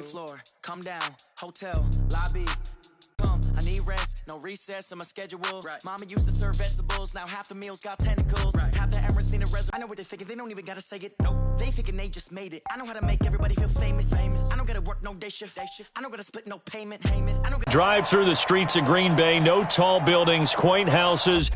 floor, come down, hotel, lobby. Come, I need rest, no recess in my schedule. Right. Mama used to serve vegetables, now half the meals got tentacles. Right. Half the Emirates seen a resume. I know what they're thinking, they don't even gotta say it. Nope. They thinking they just made it. I know how to make everybody feel famous. I don't gotta work no day shift. I don't gotta split no payment. I don't Drive through the streets of Green Bay, no tall buildings, quaint houses.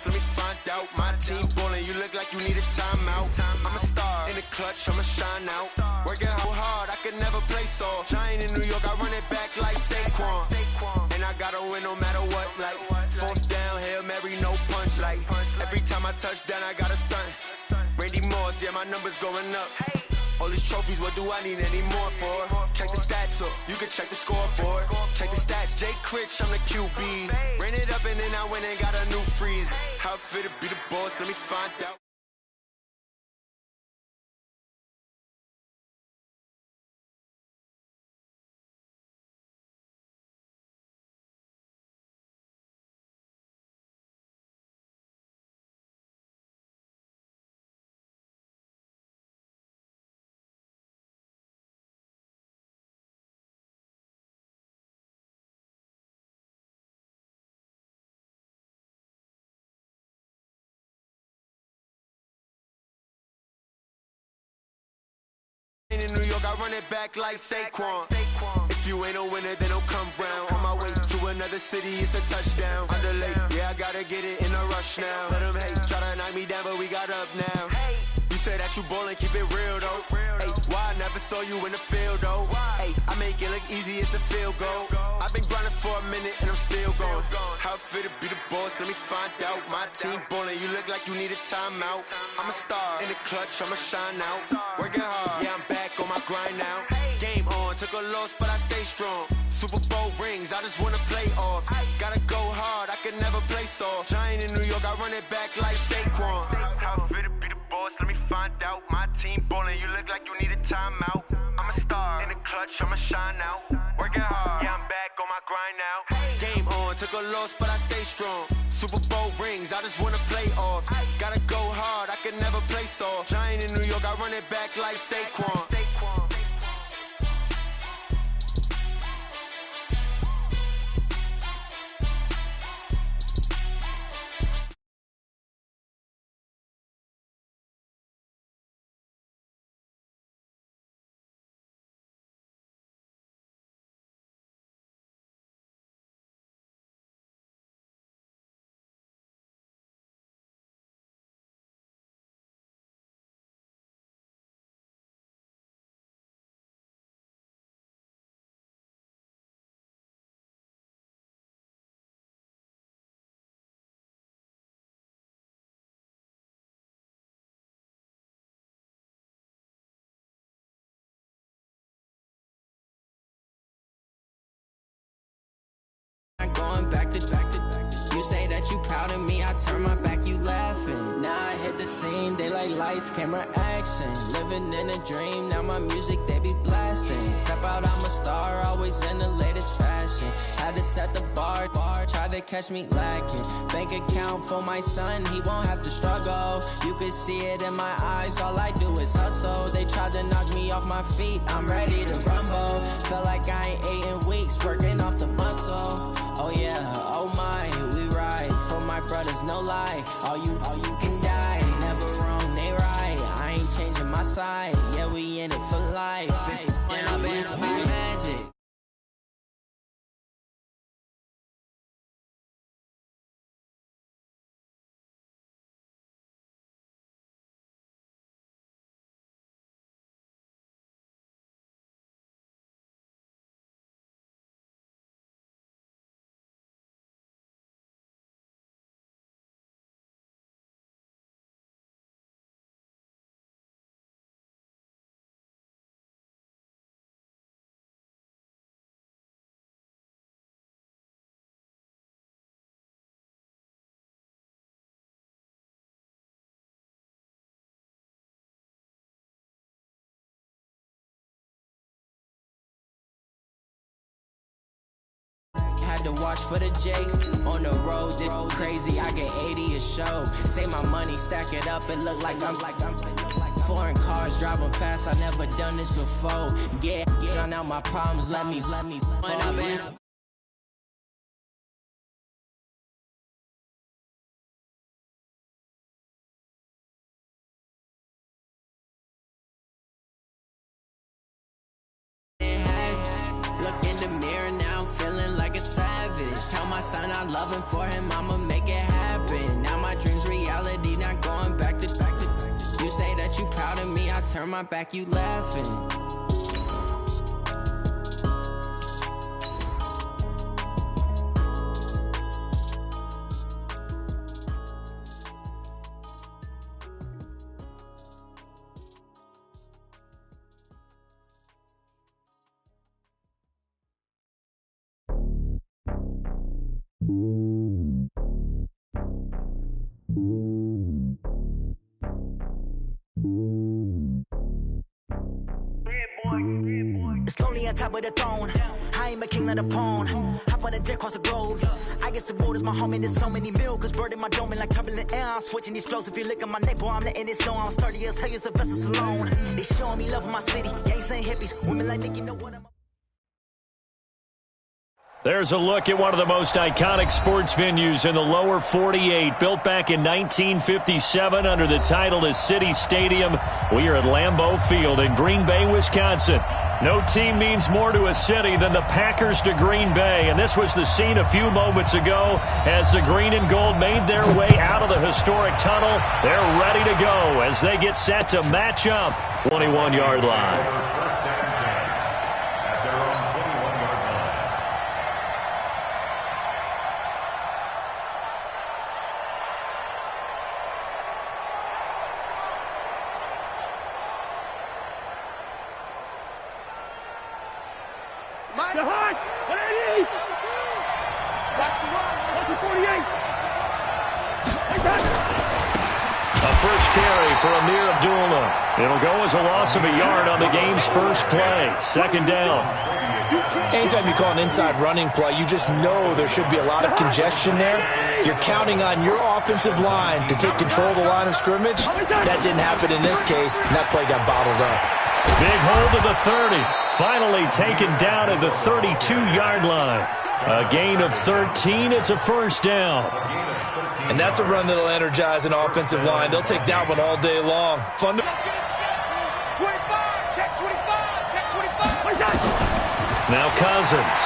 Let me find out. My team ballin', you look like you need a timeout. I'm a star in the clutch, I'ma shine out. Working hard, I could never play soft. Giant in New York, I run it back like Saquon. And I gotta win no matter what. Like fourth down, Hail Mary, no punch. Like every time I touch down, I gotta stunt. Randy Moss, yeah, my numbers going up. All these trophies, what do I need any more for? Check the stats up, you can check the scoreboard. Check the stats, Jay Critch, I'm the QB. Ran it up and then I went and got a new freeze. How it fit to be the boss, let me find out. In New York, I run it back like Saquon. If you ain't a winner, then don't come round. On my way to another city, it's a touchdown. Underlay, yeah, I gotta get it in a rush now. Let them hate, try to knock me down, but we got up now. You say that you ballin', keep it real though. Hey, why I never saw you in the field though? Hey, I make it look easy, it's a field goal. I've been grinding for a minute and I'm still going. How it fit to be the boss, let me find out. My team ballin', you look like you need a timeout. I'm a star in the clutch, I'ma shine out. Working hard, yeah, I'm back on my grind now. Game on, took a loss, but I stay strong. Super Bowl rings, I just wanna play off. Gotta go hard, I can never play soft. Giant in New York, I run it back like Saquon. How it fit to be the boss, let me find out. My team ballin', you look like you need a timeout. I'm a star in the clutch, I'ma shine out. Working hard, yeah, I'm back on my grind now. Game on, took a loss, but I stay strong. Super Bowl rings, I just wanna play off. Gotta go hard, I can never play soft. Giant in New York, I run it back like Saquon. Going back to you say that you proud of me, I turn my back, you laughing. Now I hit the scene, they like lights, camera, action. Living in a dream, now my music they be blasting. Step out, I'm a star, always in the latest fashion. Had to set the bar, tried to catch me lacking. Bank account for my son, he won't have to struggle. You could see it in my eyes, all I do is hustle. They tried to knock me off my feet, I'm ready to rumble. Feel like I ain't ate in weeks, working off the muscle. Oh yeah, oh my, we ride for my brothers, no lie. All you can die, never wrong, they right. I ain't changing my side, yeah, we in it for life. And I've been magic. had to watch for the jakes. On the road, this crazy, I get 80 a show. Say my money, stack it up, it look like I'm foreign cars driving fast, I never done this before. Get out my problems, let me run up and look in the mirror now, I'm feeling like a savage. Tell my son I love him, for him I'ma make it happen. Now my dreams reality, not going back to. You say that you proud of me, I turn my back, you laughing. It's lonely on top of the throne. I ain't a king of the pawn. Hop on a jet across the globe. I guess the road is my home and there's so many milkers. Bird in my dome and like turbulent air. I'm switching these flows. If you look at my neck, boy, I'm letting it snow. I'm sturdy as hell as a vessel alone. They showing me love in my city. Gangs and hippies. Women like Nick, you know what I'm. There's a look at one of the most iconic sports venues in the lower 48, built back in 1957 under the title of City Stadium. We are at Lambeau Field in Green Bay, Wisconsin. No team means more to a city than the Packers to Green Bay, and this was the scene a few moments ago as the green and gold made their way out of the historic tunnel. They're ready to go as they get set to match up 21-yard line. It'll go as a loss of a yard on the game's first play. Second down. Anytime you call an inside running play, you just know there should be a lot of congestion there. You're counting on your offensive line to take control of the line of scrimmage. That didn't happen in this case, and that play got bottled up. Big hold of the 30. Finally taken down at the 32-yard line. A gain of 13. It's a first down. And that's a run that'll energize an offensive line. They'll take that one all day long. Fun to... 25, check 25, check 25. Now Cousins.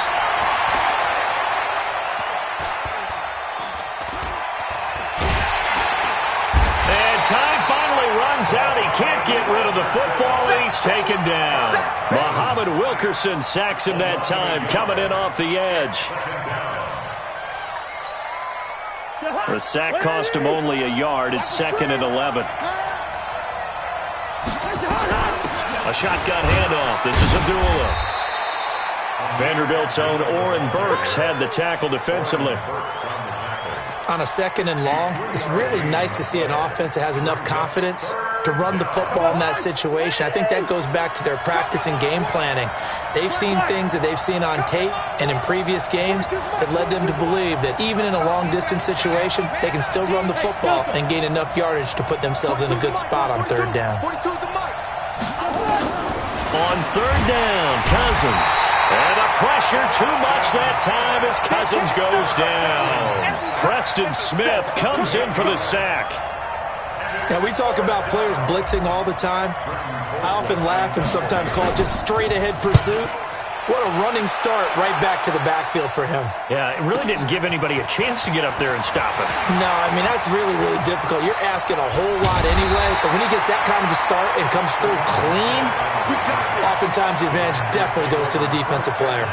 And time finally runs out. He can't get rid of the football. He's taken down. Muhammad Wilkerson sacks him that time, coming in off the edge. The sack cost him only a yard. It's 2nd and 11. A shotgun handoff. This is Abdullah. Vanderbilt's own Oren Burks had the tackle defensively. On a 2nd and long, it's really nice to see an offense that has enough confidence to run the football in that situation. I think that goes back to their practice and game planning. They've seen things that they've seen on tape and in previous games that led them to believe that even in a long-distance situation, they can still run the football and gain enough yardage to put themselves in a good spot on 3rd down. On 3rd down, Cousins. And a pressure too much that time as Cousins goes down. Preston Smith comes in for the sack. Now, we talk about players blitzing all the time. I often laugh and sometimes call it just straight-ahead pursuit. What a running start right back to the backfield for him. Yeah, it really didn't give anybody a chance to get up there and stop him. No, I mean, that's really, really difficult. You're asking a whole lot anyway, but when he gets that kind of a start and comes through clean, oftentimes the advantage definitely goes to the defensive player.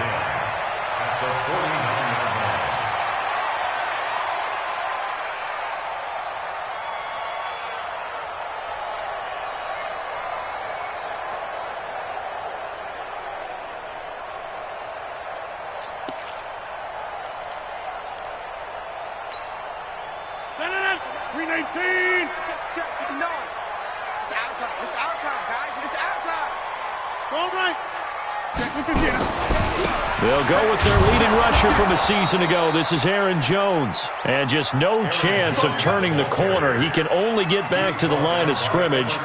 They'll go with their leading rusher from a season ago. This is Aaron Jones. And just no chance of turning the corner. He can only get back to the line of scrimmage.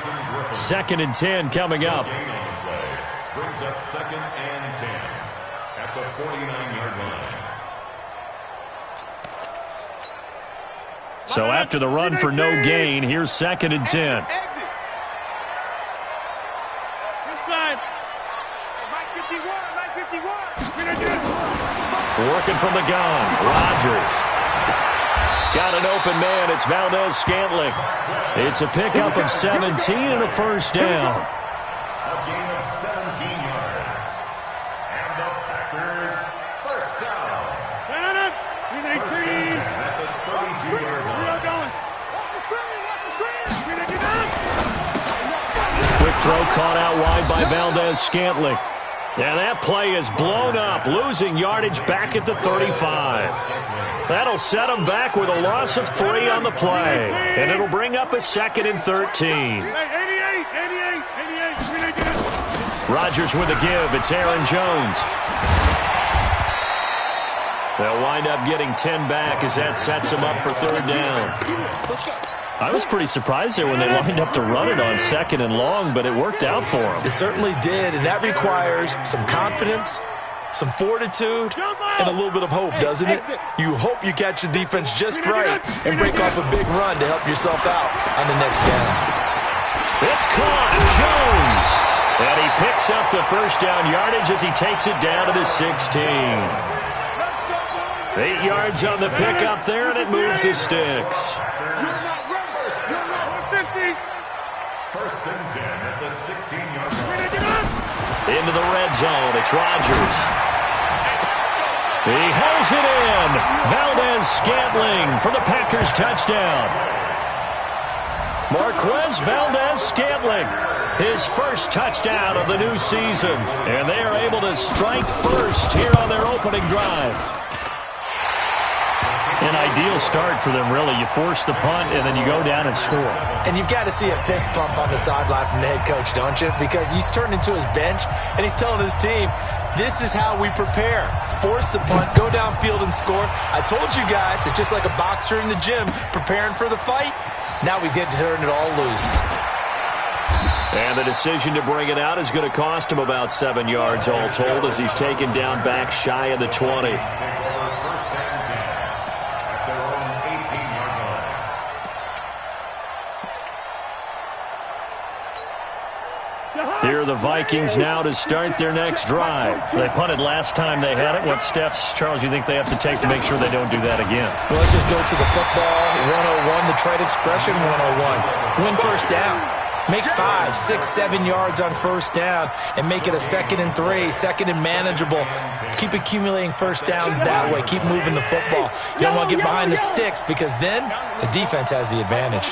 2nd and 10 coming up. Brings up 2nd and 10 at the 49-yard line. So after the run for no gain, here's 2nd and 10. Working from the gun, Rodgers. Got an open man, it's Valdez-Scantling. It's a pickup of 17 and a first down. A gain of 17 yards. And the Packers first down. First and 10 at the 32-yard line. Quick throw caught out wide by Valdez-Scantling. And that play is blown up, losing yardage back at the 35. That'll set them back with a loss of 3 on the play. And it'll bring up a 2nd and 13. Rodgers with a give. It's Aaron Jones. They'll wind up getting 10 back as that sets them up for 3rd down. I was pretty surprised there when they lined up to run it on 2nd and long, but it worked out for them. It certainly did, and that requires some confidence, some fortitude, and a little bit of hope, doesn't it? You hope you catch the defense just right and break off a big run to help yourself out on the next down. It's caught, Jones. And he picks up the first down yardage as he takes it down to the 16. 8 yards on the pickup there, and it moves the sticks. First and 10 at the 16-yard line. Into the red zone. It's Rodgers. He holds it in. Valdez-Scantling for the Packers touchdown. Marquez Valdez-Scantling, his first touchdown of the new season. And they are able to strike first here on their opening drive. An ideal start for them, really. You force the punt, and then you go down and score. And you've got to see a fist pump on the sideline from the head coach, don't you? Because he's turned into his bench, and he's telling his team, this is how we prepare. Force the punt, go downfield and score. I told you guys, it's just like a boxer in the gym preparing for the fight. Now we get to turn it all loose. And the decision to bring it out is going to cost him about 7 yards all told as he's taken down back shy of the 20. Here are the Vikings now to start their next drive. They punted last time they had it. What steps, Charles, you think they have to take to make sure they don't do that again? Well, let's just go to the football 101, the trade expression 101. Win first down. Make 5, 6, 7 yards on first down and make it a 2nd and 3, 2nd and manageable. Keep accumulating first downs that way. Keep moving the football. You don't want to get behind the sticks because then the defense has the advantage.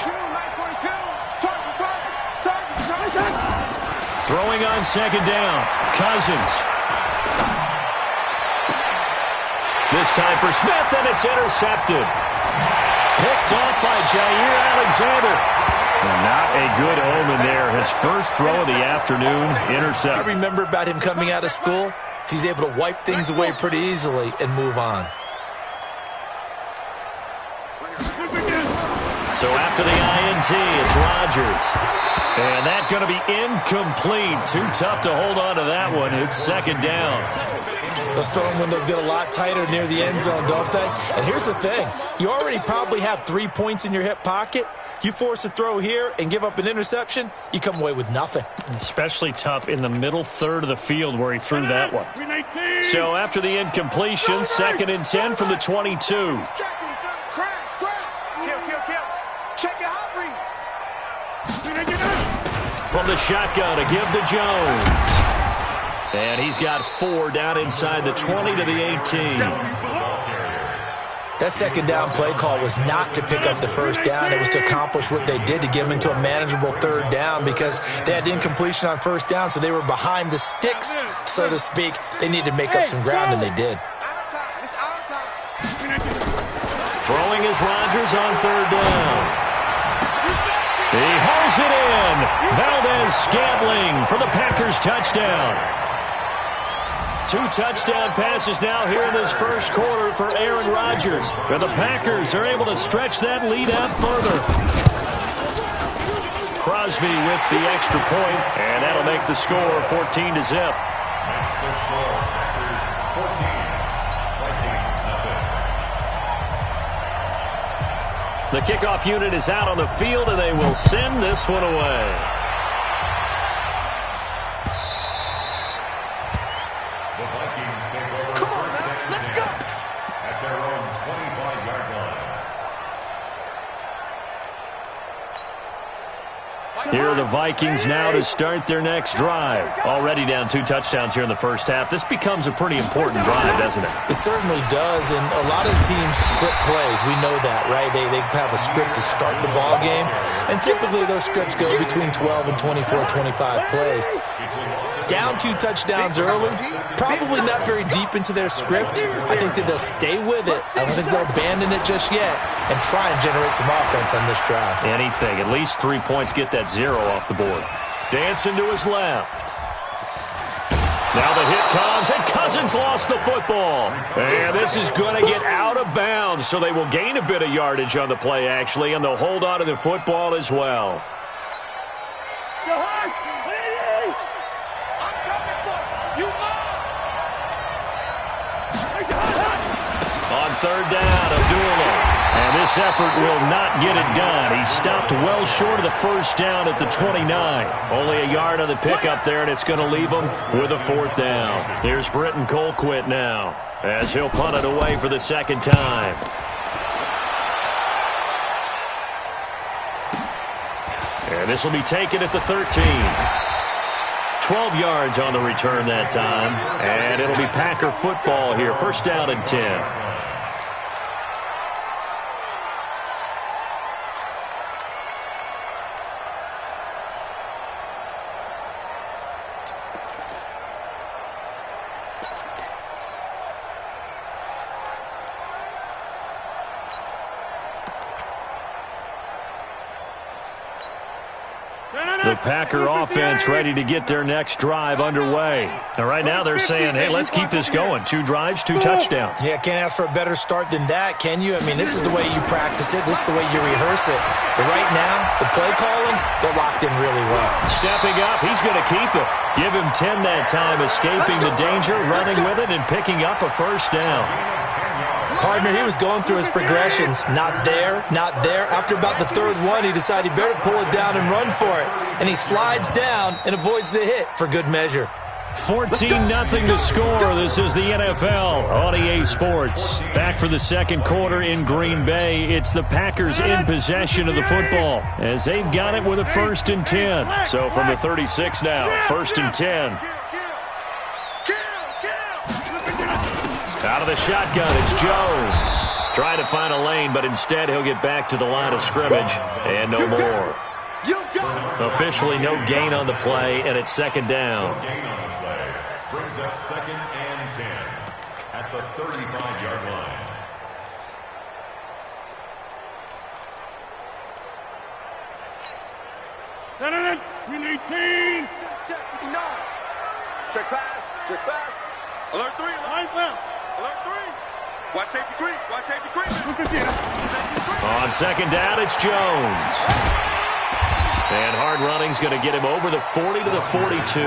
Throwing on 2nd down, Cousins. This time for Smith, and it's intercepted. Picked off by Jair Alexander. And not a good omen there. His first throw of the afternoon, intercepted. I remember about him coming out of school. He's able to wipe things away pretty easily and move on. So after the INT, it's Rodgers. And that's going to be incomplete. Too tough to hold on to that one. It's 2nd down. Those throwing windows get a lot tighter near the end zone, don't they? And here's the thing. You already probably have 3 points in your hip pocket. You force a throw here and give up an interception, you come away with nothing. Especially tough in the middle third of the field where he threw that one. So after the incompletion, 2nd and 10 from the 22. Check your hot read. From the shotgun to give to Jones. And he's got 4 down inside the 20 to the 18. That 2nd down play call was not to pick up the first down. It was to accomplish what they did to get them into a manageable 3rd down because they had incompletion on first down, so they were behind the sticks, so to speak. They needed to make up some ground, and they did. Throwing is Rodgers on 3rd down. He holds it in. Valdez-Scantling for the Packers touchdown. 2 touchdown passes now here in this first quarter for Aaron Rodgers. And the Packers are able to stretch that lead out further. Crosby with the extra point, and that'll make the score 14-0. That's the score. Packers 14. Vikings nothing. The kickoff unit is out on the field, and they will send this one away. The Vikings take over first and 10 at their own 25-yard line. Here are the Vikings now to start their next drive. Already down 2 touchdowns here in the first half. This becomes a pretty important drive, doesn't it? It certainly does, and a lot of teams script plays. We know that, right? They have a script to start the ball game, and typically those scripts go between 12 and 24, 25 plays. Down 2 touchdowns early, probably not very deep into their script. I think that they'll stay with it. I don't think they'll abandon it just yet and try and generate some offense on this drive. Anything. At least 3 points, get that 0 off the board. Dancing to his left. Now the hit comes, and Cousins lost the football. And this is going to get out of bounds, so they will gain a bit of yardage on the play, actually, and they'll hold on to the football as well. On third down, Abdullah. And this effort will not get it done. He stopped well short of the first down at the 29. Only a yard on the pickup there, and it's going to leave him with a 4th down. Here's Britton Colquitt now, as he'll punt it away for the second time. And this will be taken at the 13. 12 yards on the return that time. And it'll be Packer football here. First down and 10. The Packer offense ready to get their next drive underway. Now, right now they're saying, hey, let's keep this going. 2 drives, 2 touchdowns. Yeah, can't ask for a better start than that, can you? I mean, this is the way you practice it. This is the way you rehearse it. But right now, the play calling, they're locked in really well. Stepping up, he's going to keep it. Give him 10 that time, escaping the danger, running with it, and picking up a first down. Partner, he was going through his progressions. Not there, not there. After about the 3rd one, he decided he better pull it down and run for it. And he slides down and avoids the hit for good measure. 14-0 to score. This is the NFL on EA Sports. Back for the second quarter in Green Bay. It's the Packers in possession of the football as they've got it with a 1st and 10. So from the 36 now, 1st and 10. Out of the shotgun, it's Jones. Trying to find a lane, but instead he'll get back to the line of scrimmage, and no more. Officially no gain on the play, and it's 2nd down. No gain on the play. Brings up 2nd and 10 at the 35-yard line. Check pass. Check pass. Alert 3. Alert left. Alert 3. Watch safety creep. Watch safety creep. On 2nd down, it's Jones. And hard running's going to get him over the 40 to the 42.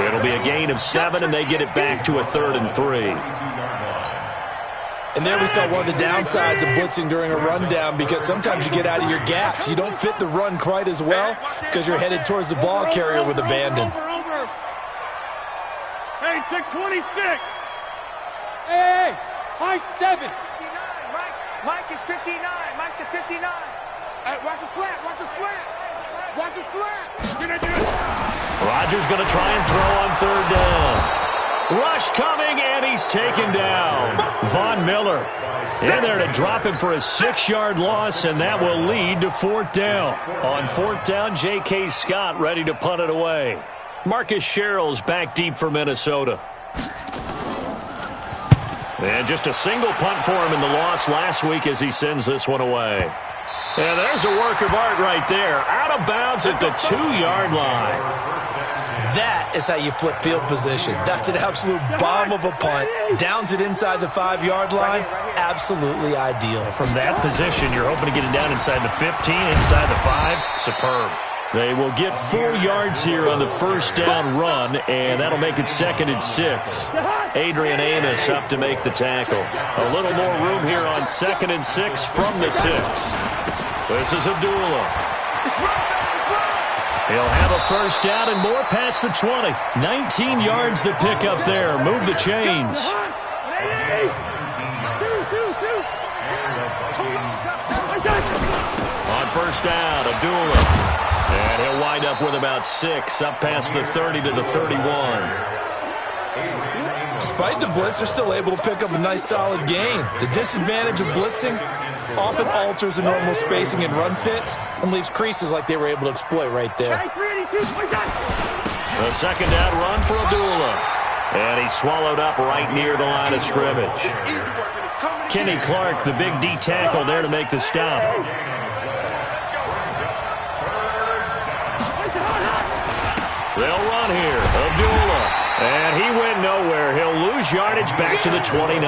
It'll be a gain of 7, and they get it back to a 3rd and 3. And there we saw one of the downsides of blitzing during a rundown, because sometimes you get out of your gaps. You don't fit the run quite as well because you're headed towards the ball carrier with abandon. Hey, check 26. Hey, Mike's 7. Mike is 59. Mike's at 59. Hey, watch the slant. Watch the slant. Watch the slant. Rodgers going to try and throw on 3rd down. Rush coming, and he's taken down. Von Miller in there to drop him for a 6-yard loss, and that will lead to 4th down. On 4th down, J.K. Scott ready to punt it away. Marcus Sherrill's back deep for Minnesota. And just a single punt for him in the loss last week as he sends this one away. And there's a work of art right there. Out of bounds at the 2-yard line. That is how you flip field position. That's an absolute bomb of a punt. Downs it inside the 5-yard line. Absolutely ideal. From that position, you're hoping to get it down inside the 15, inside the 5. Superb. They will get 4 yards here on the first down run, and that'll make it 2nd and 6. Adrian Amos up to make the tackle. A little more room here on 2nd and 6 from the 6. This is Abdullah. He'll have a first down and more past the 20. 19 yards to pick up there. Move the chains. On first down, Abdullah. And he'll wind up with about 6, up past the 30 to the 31. Despite the blitz, they're still able to pick up a nice solid gain. The disadvantage of blitzing often alters the normal spacing and run fits and leaves creases like they were able to exploit right there. The second down run for Abdullah. And he's swallowed up right near the line of scrimmage. Kenny Clark, the big D tackle there to make the stop. They'll run here. Abdullah. And he went nowhere. He'll lose yardage back to the 29.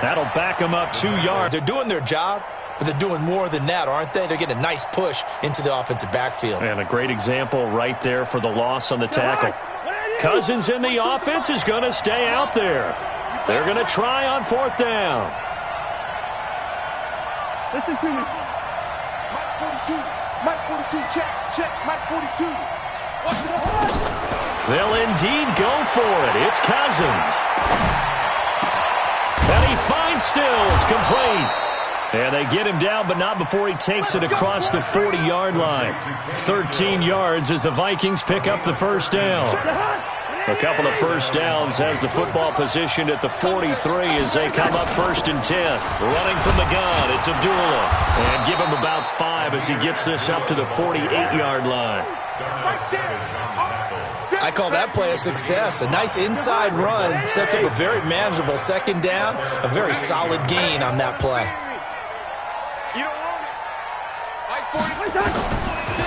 That'll back him up 2 yards. They're doing their job, but they're doing more than that, aren't they? They're getting a nice push into the offensive backfield. And a great example right there for the loss on the tackle. Cousins in the offense is going to stay out there. They're going to try on 4th down. Listen to me. Mike 42. Mike 42. Check. Mike 42. They'll indeed go for it. It's Cousins. And he finds Stills complete. And they get him down, but not before he takes it across the 40-yard line. 13 yards as the Vikings pick up the first down. A couple of first downs has the football positioned at the 43 as they come up 1st and 10. Running from the gun, it's Abdullah. And give him about 5 as he gets this up to the 48-yard line. I call that play a success. A nice inside run sets up a very manageable second down. A very solid gain on that play.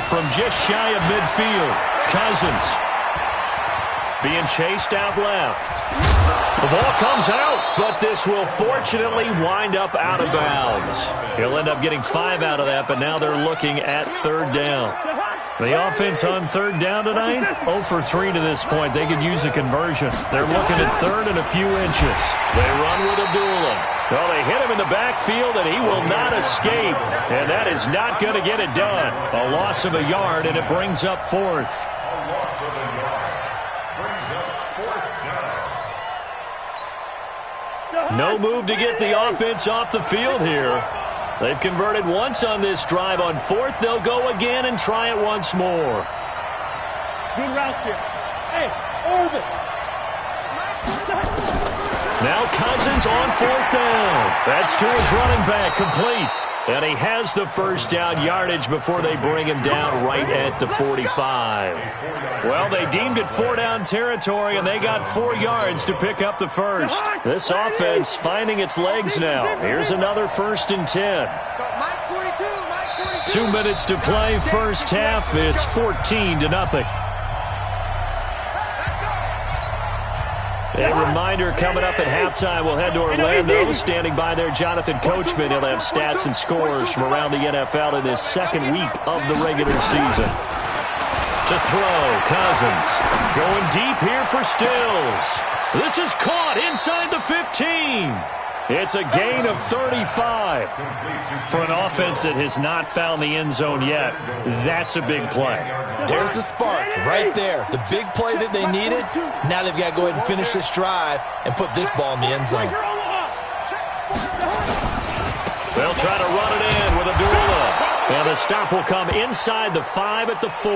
From just shy of midfield, Cousins being chased out left. The ball comes out, but this will fortunately wind up out of bounds. He'll end up getting 5 out of that, but now they're looking at 3rd down. The offense on 3rd down tonight, 0 for 3 to this point. They could use a conversion. They're looking at 3rd and a few inches. They run with Abdullah. Well, they hit him in the backfield, and he will not escape. And that is not going to get it done. A loss of a yard, and it brings up 4th. No move to get the offense off the field here. They've converted once on this drive. On 4th, they'll go again and try it once more. Good route here. Hey, over. Now Cousins on 4th down. That's to his running back, complete. And he has the first down yardage before they bring him down right at the 45. Well, they deemed it 4-down territory, and they got 4 yards to pick up the first. This offense finding its legs now. Here's another 1st and 10. 2 minutes to play, first half. It's 14-0. A reminder coming up at halftime, we'll head to Orlando. Standing by there, Jonathan Coachman. He'll have stats and scores from around the NFL in this 2nd week of the regular season. To throw, Cousins. Going deep here for Stills. This is caught inside the 15. It's a gain of 35. For an offense that has not found the end zone yet, that's a big play. There's the spark right there. The big play that they needed. Now they've got to go ahead and finish this drive and put this ball in the end zone. They'll try to run it in with Abdullah. And the stop will come inside the 5 at the 4.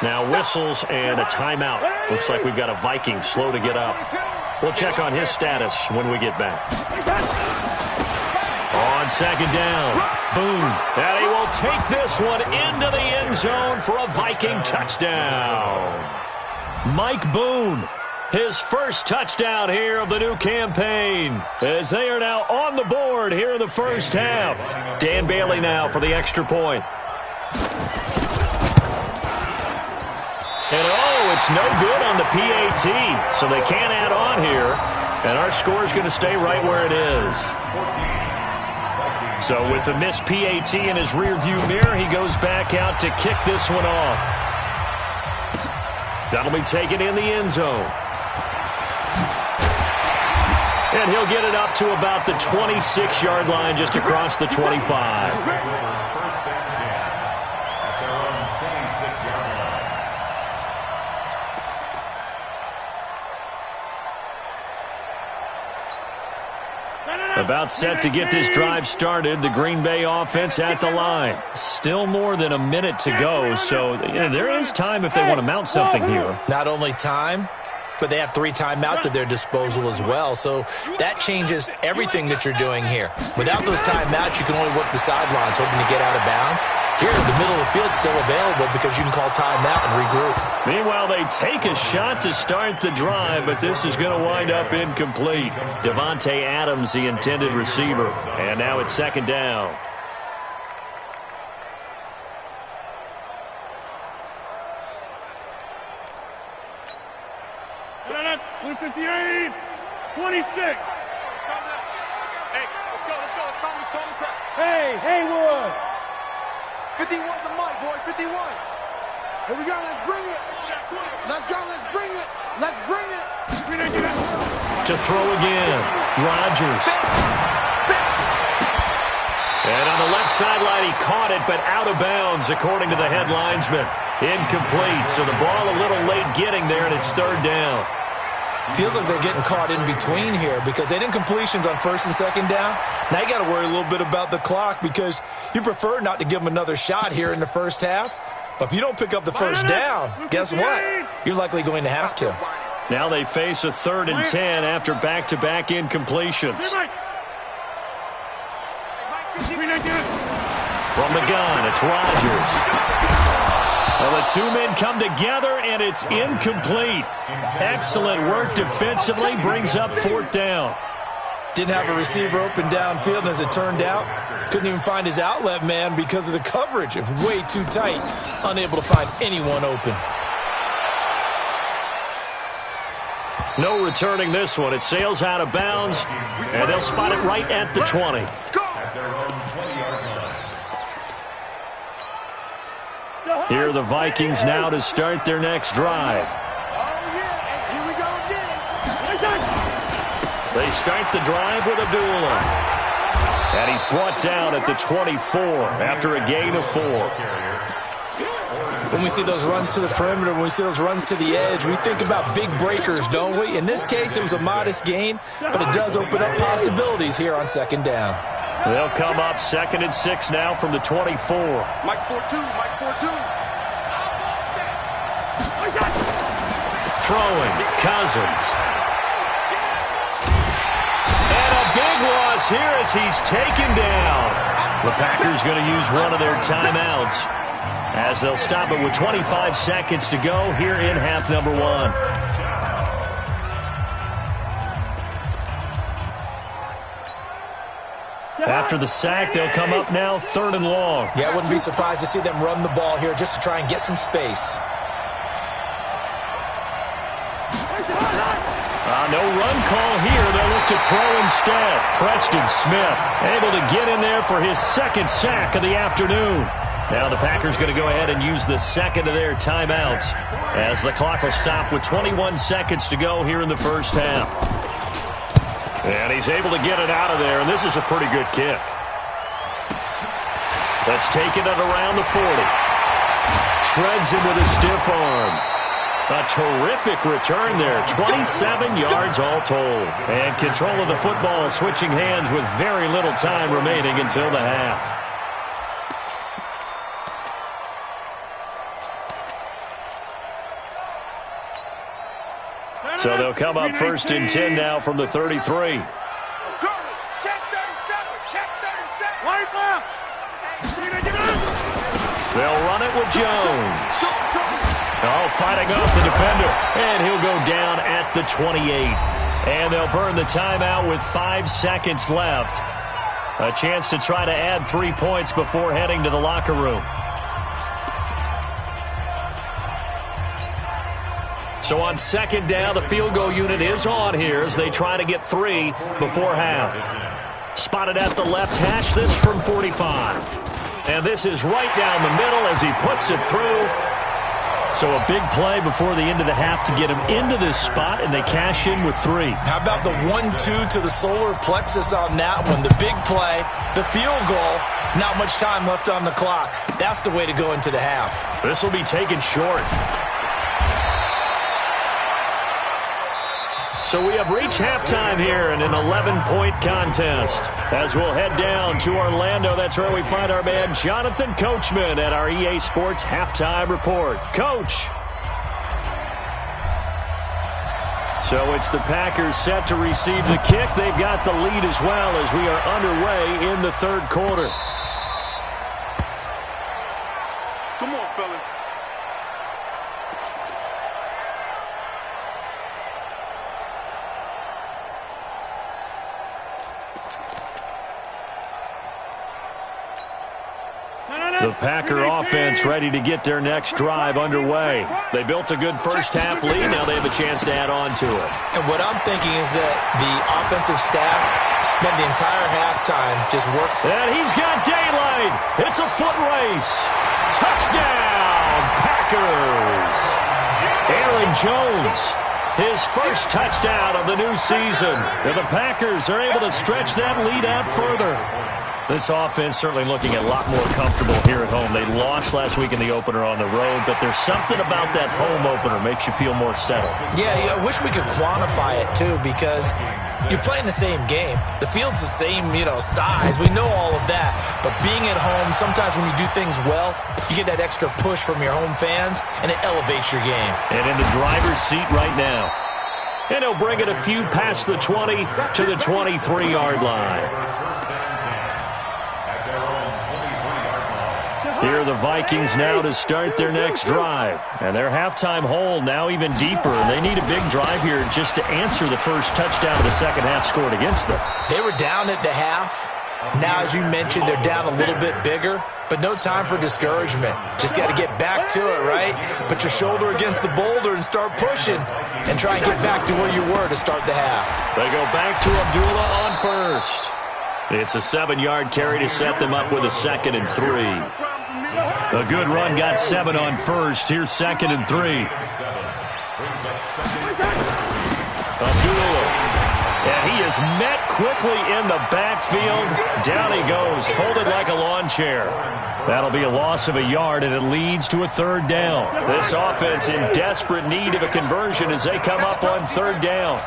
Now whistles and a timeout. Looks like we've got a Viking slow to get up. We'll check on his status when we get back. On 2nd down, Boone. And he will take this one into the end zone for a Viking touchdown. Mike Boone, his first touchdown here of the new campaign, as they are now on the board here in the first half. Dan Bailey now for the extra point. And, oh, it's no good on the PAT, so they can't add on here, and our score is going to stay right where it is. So with the missed PAT in his rearview mirror, he goes back out to kick this one off. That'll be taken in the end zone. And he'll get it up to about the 26-yard line, just across the 25. About set to get this drive started. The Green Bay offense at the line. Still more than a minute to go, so there is time if they want to mount something here. Not only time, but they have 3 timeouts at their disposal as well, so that changes everything that you're doing here. Without those timeouts, you can only work the sidelines, hoping to get out of bounds. Here, the middle of the field's still available because you can call timeout and regroup. Meanwhile, they take a shot to start the drive, but this is going to wind up incomplete. Devontae Adams, the intended receiver. And now it's second down. Blue 58, 26. Hey, let's go. Hey, Haywood. 51 the mic, boys, 51. Here we go, let's bring it. Let's go, let's bring it. Let's bring it. To throw again, Rodgers. And on the left sideline, he caught it, but out of bounds, according to the head linesman. Incomplete, so the ball a little late getting there, and it's third down. Feels like they're getting caught in between here because they didn't completions on first and second down. Now you got to worry a little bit about the clock because you prefer not to give them another shot here in the first half. But if you don't pick up the first down, guess what? You're likely going to have to. Now they face a 3rd and 10 after back-to-back incompletions. From the gun, it's Rodgers. Well, the 2 men come together, and it's incomplete. Excellent work defensively, brings up 4th down. Didn't have a receiver open downfield, and as it turned out, couldn't even find his outlet man because of the coverage. It was way too tight, unable to find anyone open. No returning this one. It sails out of bounds, and they'll spot it right at the 20. Here are the Vikings now to start their next drive. Here we go again. They start the drive with Abdullah. And he's brought down at the 24 after a gain of 4. When we see those runs to the perimeter, when we see those runs to the edge, we think about big breakers, don't we? In this case, it was a modest gain, but it does open up possibilities here on second down. They'll come up 2nd and 6 now from the 24. Mike's 4-2, Mike's 4-2. Throwing, Cousins. And a big loss here as he's taken down. The Packers going to use one of their timeouts as they'll stop it with 25 seconds to go here in half number 1. After the sack, they'll come up now 3rd and long. Yeah, I wouldn't be surprised to see them run the ball here just to try and get some space. No run call here. They'll look to throw instead. Preston Smith able to get in there for his 2nd sack of the afternoon. Now the Packers going to go ahead and use the 2nd of their timeouts as the clock will stop with 21 seconds to go here in the first half. And he's able to get it out of there, and this is a pretty good kick. Let's take it at around the 40. Shreds him with a stiff arm. A terrific return there, 27 yards all told. And control of the football switching hands with very little time remaining until the half. So they'll come up 1st and 10 now from the 33. Check 37, check 37. Right left. They'll run it with Jones. Oh, fighting off the defender. And he'll go down at the 28. And they'll burn the timeout with 5 seconds left. A chance to try to add 3 points before heading to the locker room. So on second down, the field goal unit is on here as they try to get 3 before half. Spotted at the left hash, this from 45. And this is right down the middle as he puts it through. So a big play before the end of the half to get him into this spot, and they cash in with 3. How about the 1-2 to the solar plexus on that one? The big play, the field goal, not much time left on the clock. That's the way to go into the half. This will be taken short. So we have reached halftime here in an 11-point contest. As we'll head down to Orlando, that's where we find our man Jonathan Coachman at our EA Sports Halftime Report. Coach. So it's the Packers set to receive the kick. They've got the lead as well as we are underway in the third quarter. Come on, fellas. The Packer offense ready to get their next drive underway. They built a good first half lead. Now they have a chance to add on to it. And what I'm thinking is that the offensive staff spent the entire halftime just working. And he's got daylight. It's a foot race. Touchdown, Packers. Aaron Jones, his first touchdown of the new season. And the Packers are able to stretch that lead out further. This offense certainly looking a lot more comfortable here at home. They lost last week in the opener on the road, but there's something about that home opener makes you feel more settled. Yeah, I wish we could quantify it, too, because you're playing the same game. The field's the same, size. We know all of that. But being at home, sometimes when you do things well, you get that extra push from your home fans, and it elevates your game. And in the driver's seat right now. And he'll bring it a few past the 20 to the 23-yard line. Here are the Vikings now to start their next drive. And their halftime hole now even deeper. And they need a big drive here just to answer the first touchdown of the second half scored against them. They were down at the half. Now, as you mentioned, they're down a little bit bigger. But no time for discouragement. Just got to get back to it, right? Put your shoulder against the boulder and start pushing. And try and get back to where you were to start the half. They go back to Abdullah on first. It's a 7-yard carry to set them up with a 2nd and 3. A good run got 7 on first. Here's 2nd and 3. Abdullah. And he is met quickly in the backfield. Down he goes, folded like a lawn chair. That'll be a loss of a yard, and it leads to a 3rd down. This offense in desperate need of a conversion as they come up on 3rd down.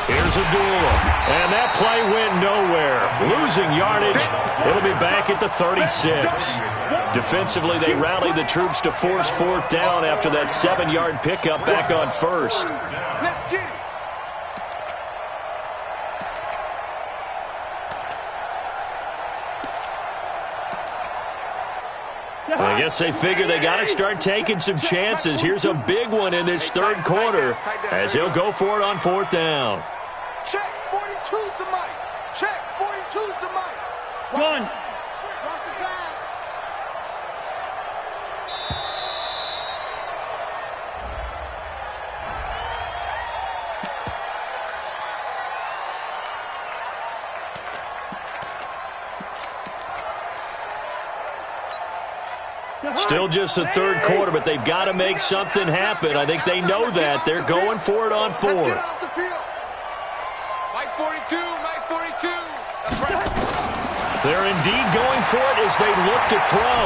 Here's Abdullah, and that play went nowhere. Losing yardage, it'll be back at the 36. Defensively, they rally the troops to force 4th down after that 7-yard pickup back on 1st. Let's get it. I guess they figure they got to start taking some chances. Here's a big one in this third quarter as he'll go for it on 4th down. Check, 42's the mic. Check, 42's the mic. Run. Cross the pass. Still just the third quarter, but they've got to make something happen. I think they know that. They're going for it on 4th. Let's get off the field. Mike 42, Mike 42. That's right. They're indeed going for it as they look to throw.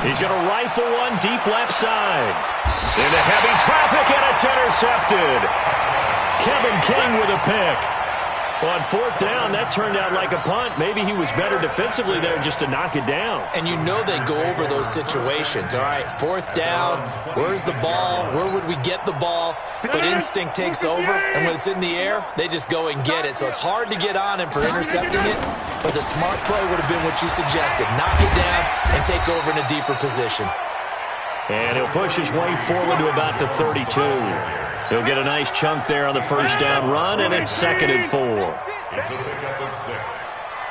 He's going to rifle one deep left side. Into heavy traffic, and it's intercepted. Kevin King with a pick. On 4th down, that turned out like a punt. Maybe he was better defensively there just to knock it down. And you know they go over those situations. All right, 4th down, where's the ball? Where would we get the ball? But instinct takes over, and when it's in the air, they just go and get it. So it's hard to get on him for intercepting it, but the smart play would have been what you suggested. Knock it down and take over in a deeper position. And he'll push his way forward to about the 32. He'll get a nice chunk there on the first down run, and it's 2nd and 4. It's a pickup of 6.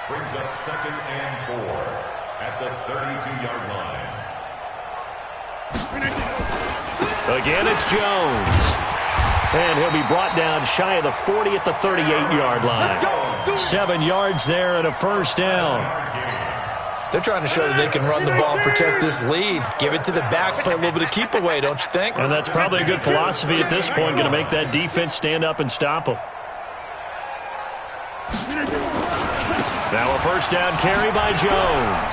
Brings up 2nd and 4 at the 32-yard line. Again, it's Jones. And he'll be brought down shy of the 40 at the 38-yard line. 7 yards there and a first down. They're trying to show that they can run the ball and protect this lead. Give it to the backs, play a little bit of keep away, don't you think? And that's probably a good philosophy at this point, going to make that defense stand up and stop them. Now a first down carry by Jones.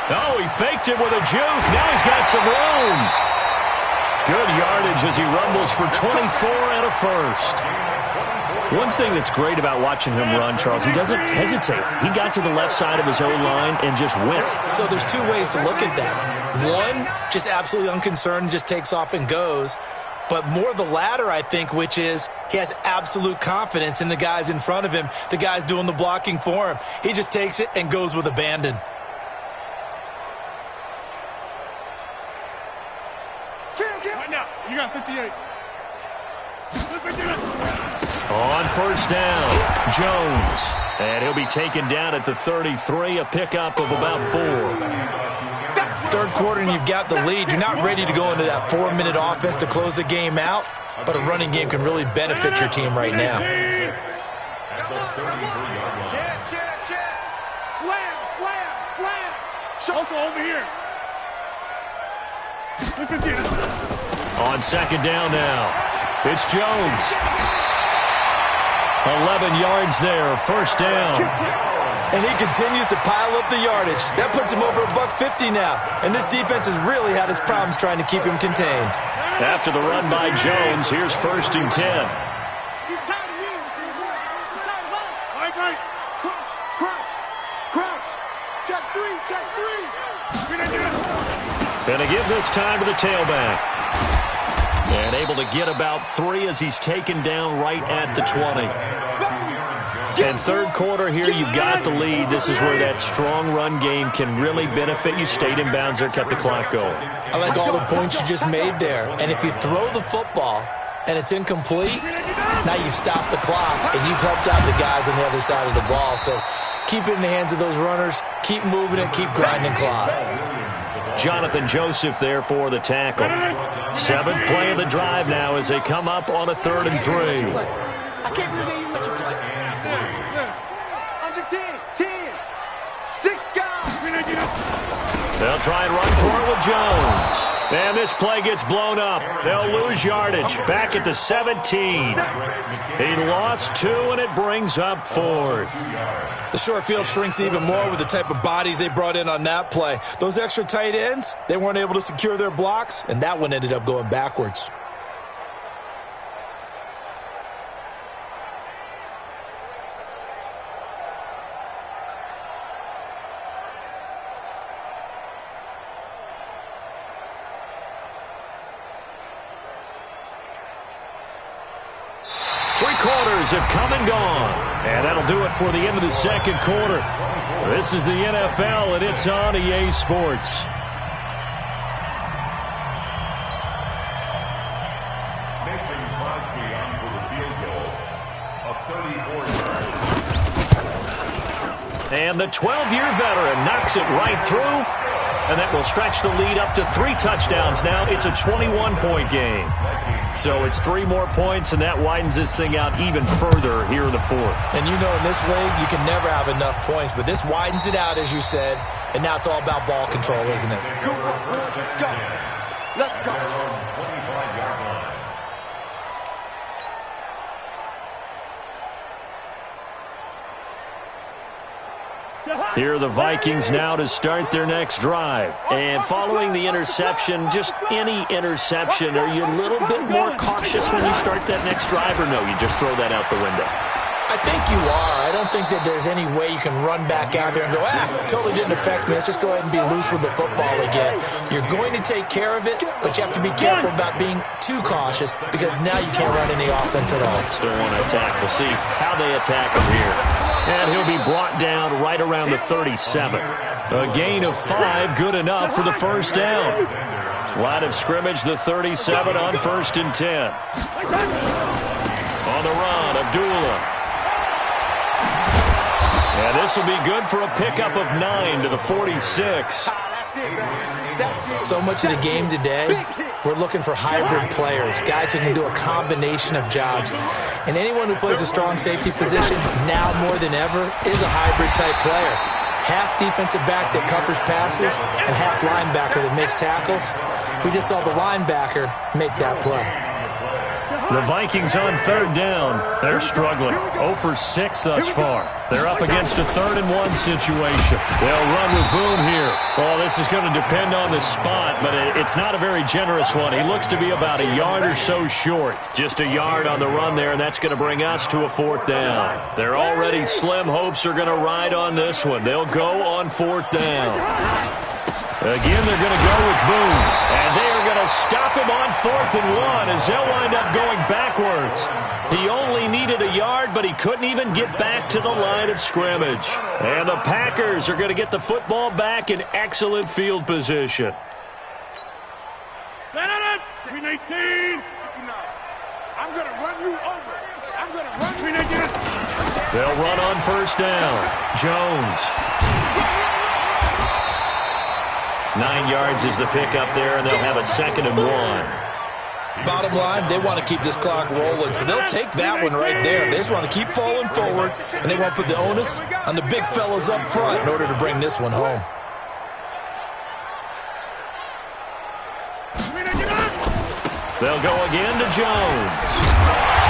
Oh, he faked it with a juke. Now he's got some room. Good yardage as he rumbles for 24 and a first. One thing that's great about watching him run, Charles, he doesn't hesitate. He got to the left side of his own line and just went. So there's two ways to look at that. One, just absolutely unconcerned, just takes off and goes. But more the latter, I think, which is he has absolute confidence in the guys in front of him, the guys doing the blocking for him. He just takes it and goes with abandon. Right now, you got 58. On first down, Jones. And he'll be taken down at the 33, a pickup of about 4. Third quarter and you've got the lead. You're not ready to go into that 4-minute offense to close the game out, but a running game can really benefit your team right now. Slam. Shoko over here. On second down now, it's Jones. 11 yards there, first down. And he continues to pile up the yardage. That puts him over $150 now. And this defense has really had its problems trying to keep him contained. After the run by Jones, here's first and 10. He's tired of you. He's tired of us. Right. Crouch. Check three. And to give this time to the tailback. And able to get about 3 as he's taken down right at the 20. And third quarter here, you've got the lead. This is where that strong run game can really benefit you. Stayed in bounds there, kept the clock going. I like all the points you just made there. And if you throw the football and it's incomplete, now you stop the clock and you've helped out the guys on the other side of the ball. So keep it in the hands of those runners. Keep moving it. Keep grinding clock. Jonathan Joseph there for the tackle. 7th play of the drive now as they come up on a 3rd and 3. I can't believe they even let you play. Under 10. 6 guys. They'll try and run for it with Jones. And this play gets blown up. They'll lose yardage. Back at the 17. He lost 2, and it brings up 4th. The short field shrinks even more with the type of bodies they brought in on that play. Those extra tight ends, they weren't able to secure their blocks, and that one ended up going backwards. Have come and gone. And that'll do it for the end of the second quarter. This is the NFL, and it's on EA Sports. Mason Crosby on for the field goal of 34 yards. And the 12-year veteran knocks it right through. And that will stretch the lead up to 3 touchdowns now. It's a 21-point game. So it's 3 more points, and that widens this thing out even further here in the 4th. And you know in this league, you can never have enough points, but this widens it out, as you said, and now it's all about ball control, isn't it? Let's go. Here are the Vikings now to start their next drive. And following the interception, just any interception, are you a little bit more cautious when you start that next drive, or no, you just throw that out the window? I think you are. I don't think that there's any way you can run back out there and go, totally didn't affect me. Let's just go ahead and be loose with the football again. You're going to take care of it, but you have to be careful about being too cautious because now you can't run any offense at all. Still want to attack. We'll see how they attack him here. And he'll be brought down right around the 37. A gain of 5, good enough for the first down. Line of scrimmage, the 37 on 1st and 10. On the run, Abdullah. And this will be good for a pickup of 9 to the 46. So much of the game today, we're looking for hybrid players, guys who can do a combination of jobs. And anyone who plays a strong safety position, now more than ever, is a hybrid-type player. Half defensive back that covers passes and half linebacker that makes tackles. We just saw the linebacker make that play. The Vikings on third down. They're struggling. 0 for 6 thus far. They're up against a 3rd and 1 situation. They'll run with Boone here. Well, this is going to depend on the spot, but it's not a very generous one. He looks to be about a yard or so short. Just a yard on the run there, and that's going to bring us to a 4th down. Their already slim hopes are going to ride on this one. They'll go on 4th down. Again, they're going to go with Boone, and they are going to stop him on 4th and 1 as they'll wind up going backwards. He only needed a yard, but he couldn't even get back to the line of scrimmage. And the Packers are going to get the football back in excellent field position. I'm going to run you over. I'm going to run you again. They'll run on 1st down. Jones. 9 yards is the pickup there, and they'll have a 2nd and 1. Bottom line, they want to keep this clock rolling, so they'll take that one right there. They just want to keep falling forward, and they want to put the onus on the big fellas up front in order to bring this one home. They'll go again to Jones.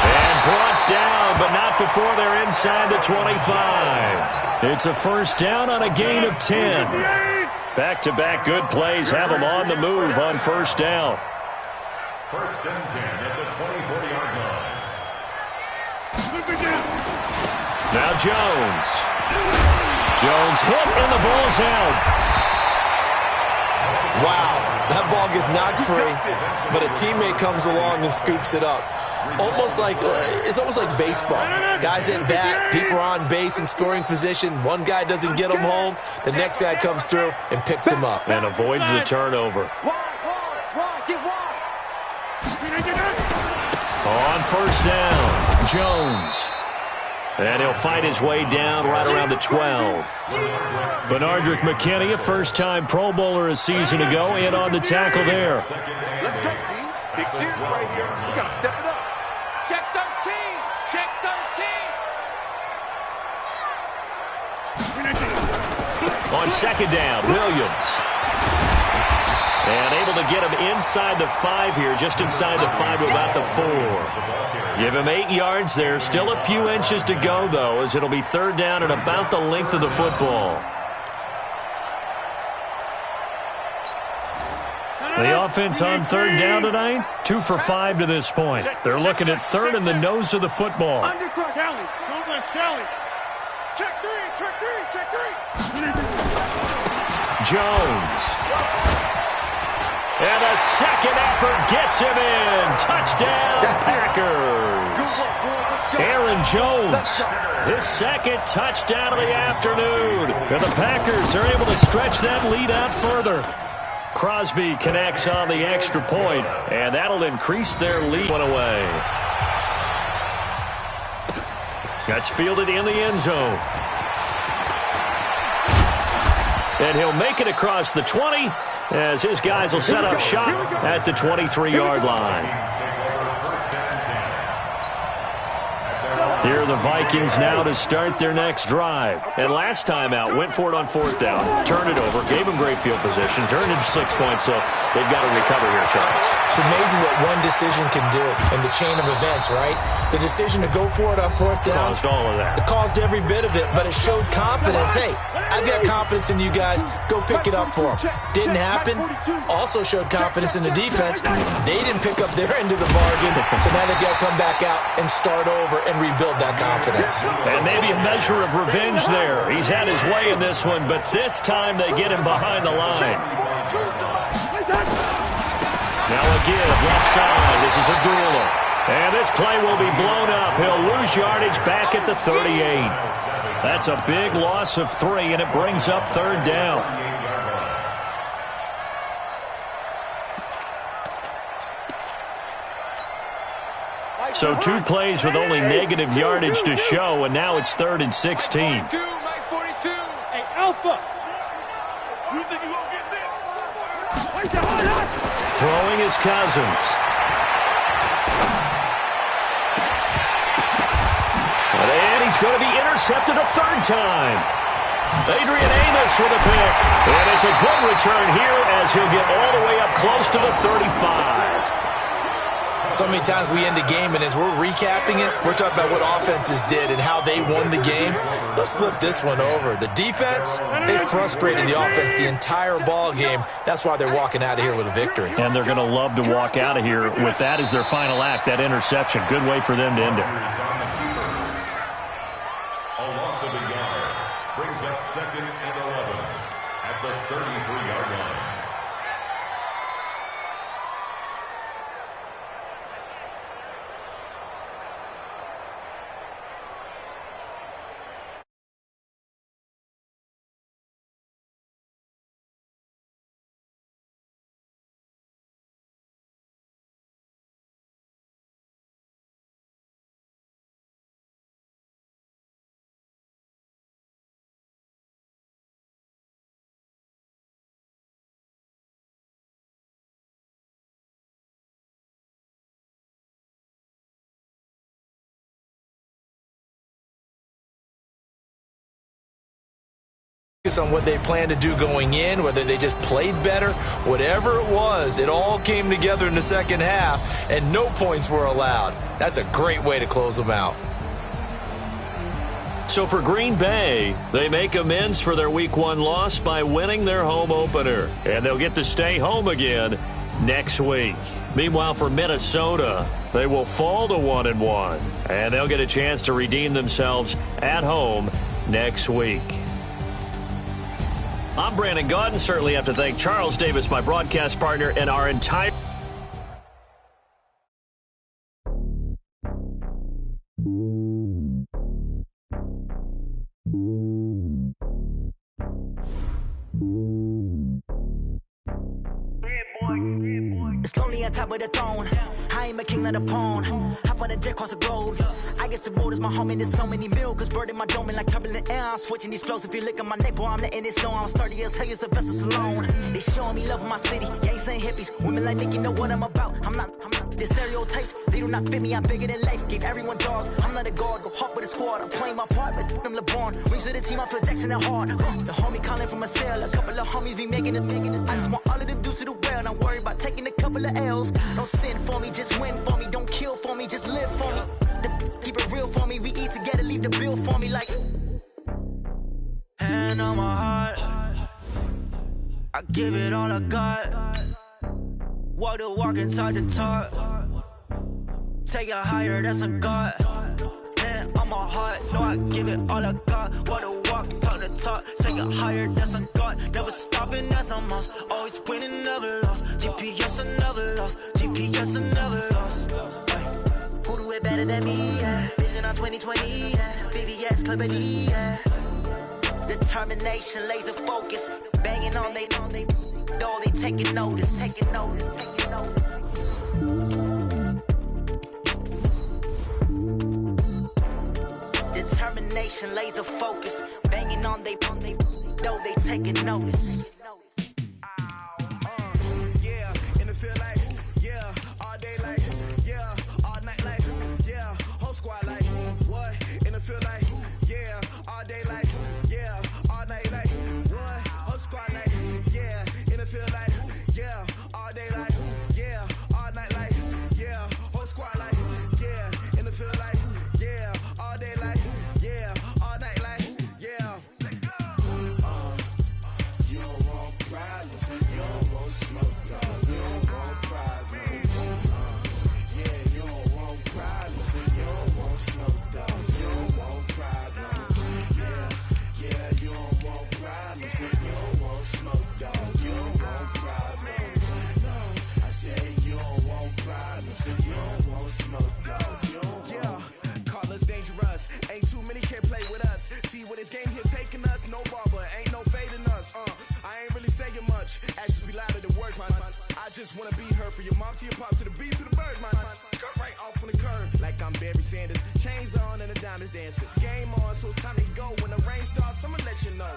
And brought down, but not before they're inside the 25. It's a 1st down on a gain of 10. Back-to-back good plays have them on the move on 1st down. 1st and 10 at the 24-yard line. Now Jones. Jones hit and the ball's out. Wow, that ball gets knocked free, but a teammate comes along and scoops it up. It's almost like baseball. Guys at bat, people are on base in scoring position. One guy doesn't get him home. The next guy comes through and picks him up. And avoids the turnover. On 1st down, Jones. And he'll fight his way down right around the 12. Benardrick McKinney, a first-time Pro Bowler a season ago, in on the tackle there. Let's go, D. Big series right here. We got to step it up. Check 13. Check 13. On 2nd down, Williams. And able to get him inside the 5 here, just inside the 5 to about the 4. Give him 8 yards there. Still a few inches to go, though, as it'll be 3rd down and about the length of the football. The offense on 3rd down tonight, 2 for 5 to this point. They're looking at 3rd and the nose of the football. Jones. And a second effort gets him in. Touchdown, Packers. Aaron Jones, his 2nd touchdown of the afternoon. And the Packers are able to stretch that lead out further. Crosby connects on the extra point, and that'll increase their lead. One away. That's fielded in the end zone. And he'll make it across the 20 as his guys will set up shop at the 23-yard line. Here are the Vikings now to start their next drive. And last time out, went for it on 4th down, turned it over, gave them great field position, turned it to 6 points, so they've got to recover here, Charles. It's amazing what one decision can do in the chain of events, right? The decision to go for it on 4th down. Caused all of that. It caused every bit of it, but it showed confidence. Hey, I've got confidence in you guys. Go pick it up for them. Didn't happen. Also showed confidence in the defense. They didn't pick up their end of the bargain, so now they've got to come back out and start over and rebuild that confidence. And maybe a measure of revenge there. He's had his way in this one, but this time they get him behind the line. Now a give left side. This is Abdullah. And this play will be blown up. He'll lose yardage back at the 38. That's a big loss of 3, and it brings up 3rd down. So 2 plays with only negative yardage to show, and now it's 3rd and 16. Hey, Alpha. You think you're going to get this? Throwing is Cousins. And he's going to be intercepted a third time. Adrian Amos with a pick. And it's a good return here as he'll get all the way up close to the 35. So many times we end a game, and as we're recapping it, we're talking about what offenses did and how they won the game. Let's flip this one over. The defense, they frustrated the offense the entire ball game. That's why they're walking out of here with a victory. And they're going to love to walk out of here with that as their final act, that interception. Good way for them to end it. A loss of a yard brings up 2nd and 11 at the 33-yard line. On what they plan to do going in, whether they just played better, whatever it was, it all came together in the second half, and no points were allowed. That's a great way to close them out. So for Green Bay, they make amends for their Week 1 loss by winning their home opener, and they'll get to stay home again next week. Meanwhile, for Minnesota, they will fall to 1-1, and they'll get a chance to redeem themselves at home next week. I'm Brandon Gaudin. Certainly have to thank Charles Davis, my broadcast partner, and our entire... It's lonely on top of the throne. I ain't a king of the pawn. Hop on a jet across the globe. I guess the road is my home and there's so many milk. Bird in my dome and like turbulent air. I'm switching these flows. If you look at my neck, boy, I'm letting it snow. I'm sturdy as hell as a vessel alone. They showing me love in my city. Gangsta hippies. Women like Nick, you know what I'm about. I'm not. The stereotypes, they do not fit me. I'm bigger than life. Gave everyone jobs. I'm not a guard. Go hard with a squad. I'm playing my part, but I'm LeBron. Rings to the team. I feel Jackson and hard. The homie calling from a cell. A couple of homies be making it. I just want all of them dudes to the well. Not worry about taking a couple of L's. Don't sin for me, just win for me. Don't kill for me, just live for me. Keep it real for me. We eat together, leave the bill for me like. Hand on my heart, I give it all I got. Walk the walk and talk the talk. Take it higher, that's a God. Hand on my heart, no, I give it all I got. Walk the walk, talk the talk. Take it higher, that's a God. Never stopping, that's a must. Always winning, never lost. GPS, I never lost. GPS, I never lost. Who do it better than me? Yeah. Vision on 2020. Yeah. VVS, Clippity. Yeah. Determination, laser focus. Banging on they door, they taking notice. Taking notice. Taking notice. Determination, laser focus. Banging on they door, they taking notice. Yeah, in the field like, yeah, all day like, yeah, all night like, yeah, whole squad like, what? In the field like, yeah, all day like, yeah, all night like, what? Whole squad like, yeah, in the field like, yeah, all day like, yeah, all night like, yeah, whole squad like, yeah, in the field like, yeah, all day like, yeah, all night like, yeah. You don't want problems, you don't want smoke, dog. You don't want problems. Yeah, you don't want problems, you don't want smoke, dog. You don't want problems. Yeah, you don't want problems, you don't want smoke, dog. You don't want problems. No, I said you don't want problems, you don't want smoke, dog. You don't want. Yeah, call us dangerous. Ain't too many can play with us. See where this game here taking us. No barber, ain't no fading us. I ain't really saying much. Actions be louder than words, man. I just wanna be heard from your mom to your pop to the beat to the birds, man. Cut right off on the curb, like I'm Barry Sanders. Chains on and the diamonds dancing. Game on, so it's time to go. When the rain starts, I'ma let you know.